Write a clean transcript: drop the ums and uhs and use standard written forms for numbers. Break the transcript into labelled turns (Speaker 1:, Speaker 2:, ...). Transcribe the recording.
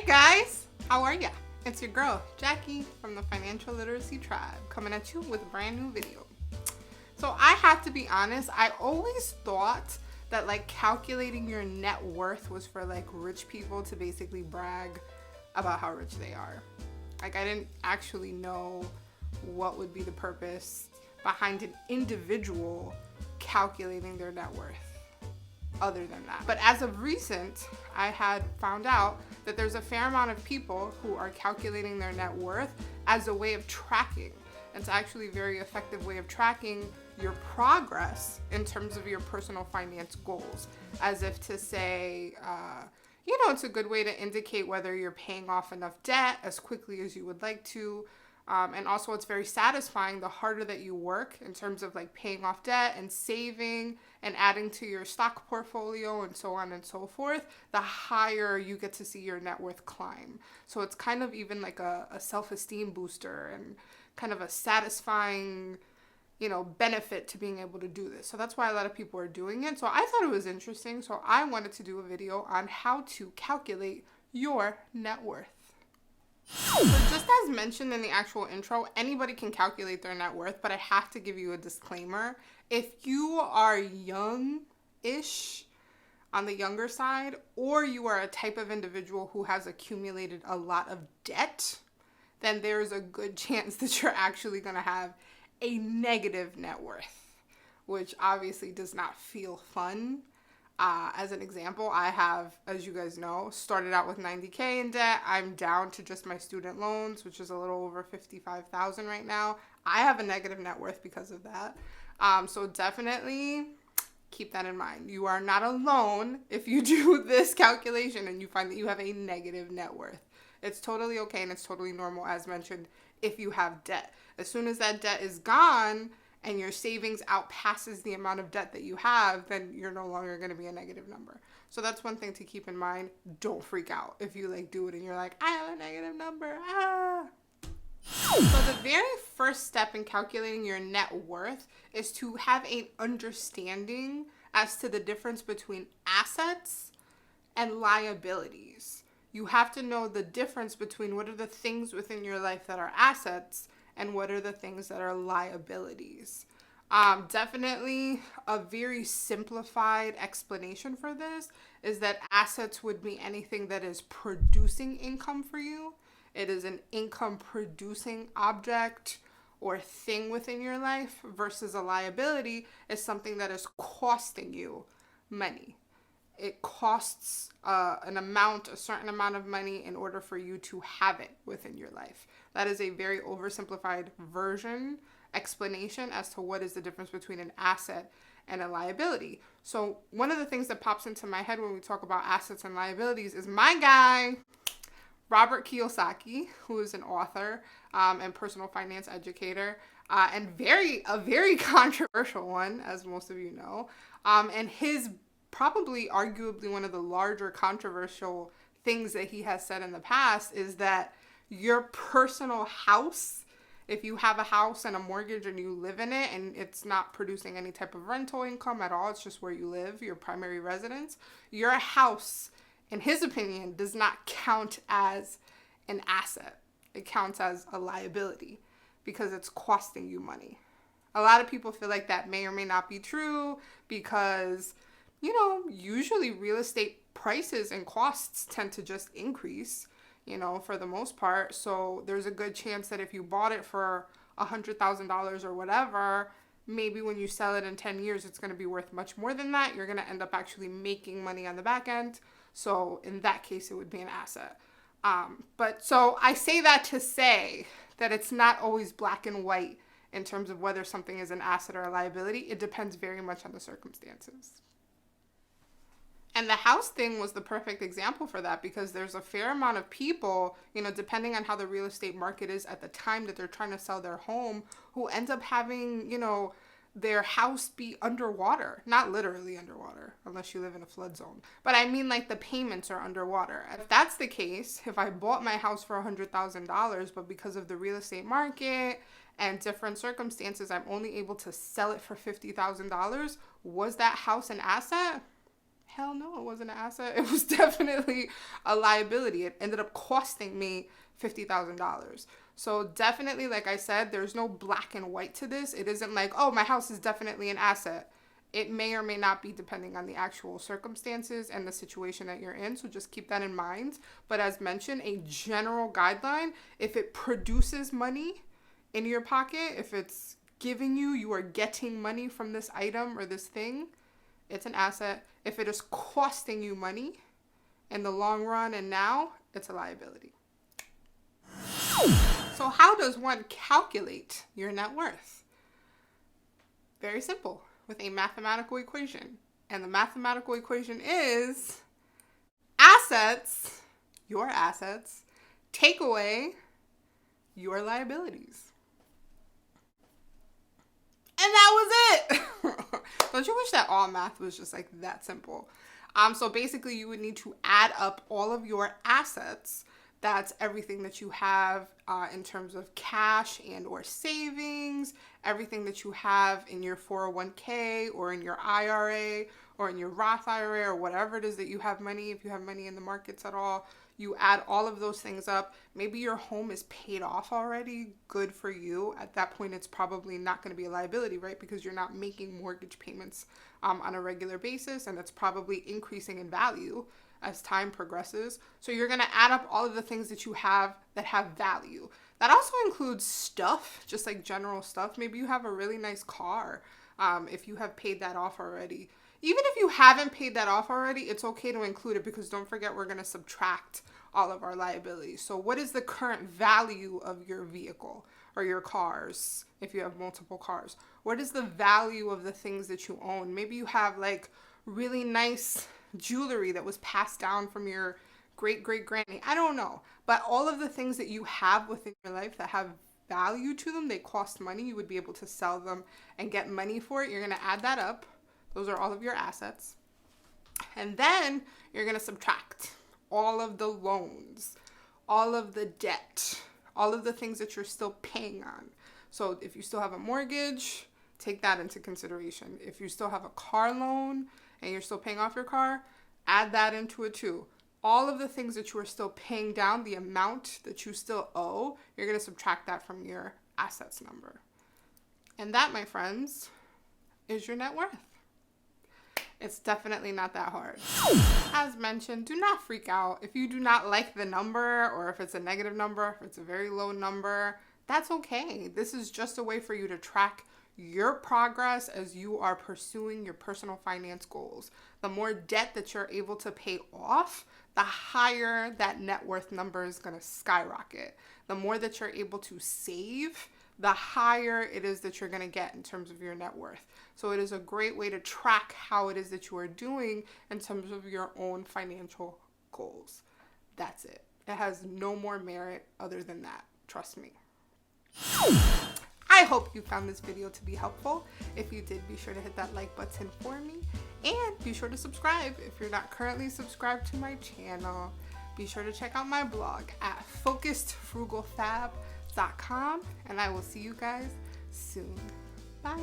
Speaker 1: Hey guys, how are ya? It's your girl, Jackie from the Financial Literacy Tribe, coming at you with a brand new video. So I have to be honest, I always thought that like calculating your net worth was for like rich people to basically brag about how rich they are. Like I didn't actually know what would be the purpose behind an individual calculating their net worth other than that. But as of recent, I had found out that there's a fair amount of people who are calculating their net worth as a way of tracking. It's actually a very effective way of tracking your progress in terms of your personal finance goals, as if to say, it's a good way to indicate whether you're paying off enough debt as quickly as you would like to. And also it's very satisfying the harder that you work in terms of like paying off debt and saving and adding to your stock portfolio and so on and so forth, the higher you get to see your net worth climb. So it's kind of even like a self-esteem booster and kind of a satisfying, benefit to being able to do this. So that's why a lot of people are doing it. So I thought it was interesting. So I wanted to do a video on how to calculate your net worth. So just as mentioned in the actual intro, anybody can calculate their net worth, but I have to give you a disclaimer. If you are young-ish, on the younger side, or you are a type of individual who has accumulated a lot of debt, then there's a good chance that you're actually going to have a negative net worth, which obviously does not feel fun. As an example, I have, as you guys know, started out with $90K in debt. I'm down to just my student loans, which is a little over $55,000 right now. I have a negative net worth because of that. So definitely keep that in mind. You are not alone if you do this calculation and you find that you have a negative net worth. It's totally okay and it's totally normal, as mentioned, if you have debt. As soon as that debt is gone, and your savings outpasses the amount of debt that you have, then you're no longer going to be a negative number. So that's one thing to keep in mind. Don't freak out if you do it and you're like, I have a negative number. So the very first step in calculating your net worth is to have an understanding as to the difference between assets and liabilities. You have to know the difference between what are the things within your life that are assets and what are the things that are liabilities. Definitely a very simplified explanation for this is that assets would be anything that is producing income for you. It is an income producing object or thing within your life, versus a liability is something that is costing you money. It costs a certain amount of money in order for you to have it within your life. That is a very oversimplified explanation as to what is the difference between an asset and a liability. So one of the things that pops into my head when we talk about assets and liabilities is my guy, Robert Kiyosaki, who is an author and personal finance educator, and a very controversial one, as most of you know. And his probably arguably one of the larger controversial things that he has said in the past is that your personal house, if you have a house and a mortgage and you live in it and it's not producing any type of rental income at all, it's just where you live, your primary residence, your house, in his opinion, does not count as an asset. It counts as a liability because it's costing you money. A lot of people feel like that may or may not be true because usually real estate prices and costs tend to just increase, for the most part. So there's a good chance that if you bought it for $100,000 or whatever, maybe when you sell it in 10 years, it's going to be worth much more than that. You're going to end up actually making money on the back end. So in that case, it would be an asset. But so I say that to say that it's not always black and white in terms of whether something is an asset or a liability. It depends very much on the circumstances. And the house thing was the perfect example for that because there's a fair amount of people, depending on how the real estate market is at the time that they're trying to sell their home, who end up having, their house be underwater. Not literally underwater, unless you live in a flood zone. But I mean like the payments are underwater. If that's the case, if I bought my house for $100,000, but because of the real estate market and different circumstances, I'm only able to sell it for $50,000, was that house an asset? Hell no, it wasn't an asset. It was definitely a liability. It ended up costing me $50,000. So definitely, like I said, there's no black and white to this. It isn't like, oh, my house is definitely an asset. It may or may not be depending on the actual circumstances and the situation that you're in. So just keep that in mind. But as mentioned, a general guideline, if it produces money in your pocket, if it's giving you, you are getting money from this item or this thing, it's an asset. If it is costing you money in the long run and now, it's a liability. So how does one calculate your net worth? Very simple, with a mathematical equation. And the mathematical equation is assets, your assets, take away your liabilities. And that was it. Don't you wish that all math was just like that simple? So basically you would need to add up all of your assets. That's everything that you have in terms of cash and or savings, everything that you have in your 401k or in your IRA or in your Roth IRA or whatever it is that you have money, if you have money in the markets at all. You add all of those things up. Maybe your home is paid off already. Good for you. At that point, it's probably not going to be a liability, right? Because you're not making mortgage payments on a regular basis, and it's probably increasing in value as time progresses. So you're going to add up all of the things that you have that have value. That also includes stuff, just like general stuff. Maybe you have a really nice car if you have paid that off already. Even if you haven't paid that off already, it's okay to include it because don't forget we're going to subtract all of our liabilities. So what is the current value of your vehicle or your cars if you have multiple cars? What is the value of the things that you own? Maybe you have like really nice jewelry that was passed down from your great-great-granny. I don't know. But all of the things that you have within your life that have value to them, they cost money. You would be able to sell them and get money for it. You're going to add that up. Those are all of your assets. And then you're going to subtract all of the loans, all of the debt, all of the things that you're still paying on. So if you still have a mortgage, take that into consideration. If you still have a car loan and you're still paying off your car, add that into it too. All of the things that you are still paying down, the amount that you still owe, you're going to subtract that from your assets number. And that, my friends, is your net worth. It's definitely not that hard. As mentioned, do not freak out. If you do not like the number or if it's a negative number, if it's a very low number, that's okay. This is just a way for you to track your progress as you are pursuing your personal finance goals. The more debt that you're able to pay off, the higher that net worth number is going to skyrocket. The more that you're able to save, the higher it is that you're going to get in terms of your net worth. So it is a great way to track how it is that you are doing in terms of your own financial goals. That's it. It has no more merit other than that. Trust me. I hope you found this video to be helpful. If you did, be sure to hit that like button for me. And be sure to subscribe if you're not currently subscribed to my channel. Be sure to check out my blog at focusedfrugalfab.com, and I will see you guys soon. Bye.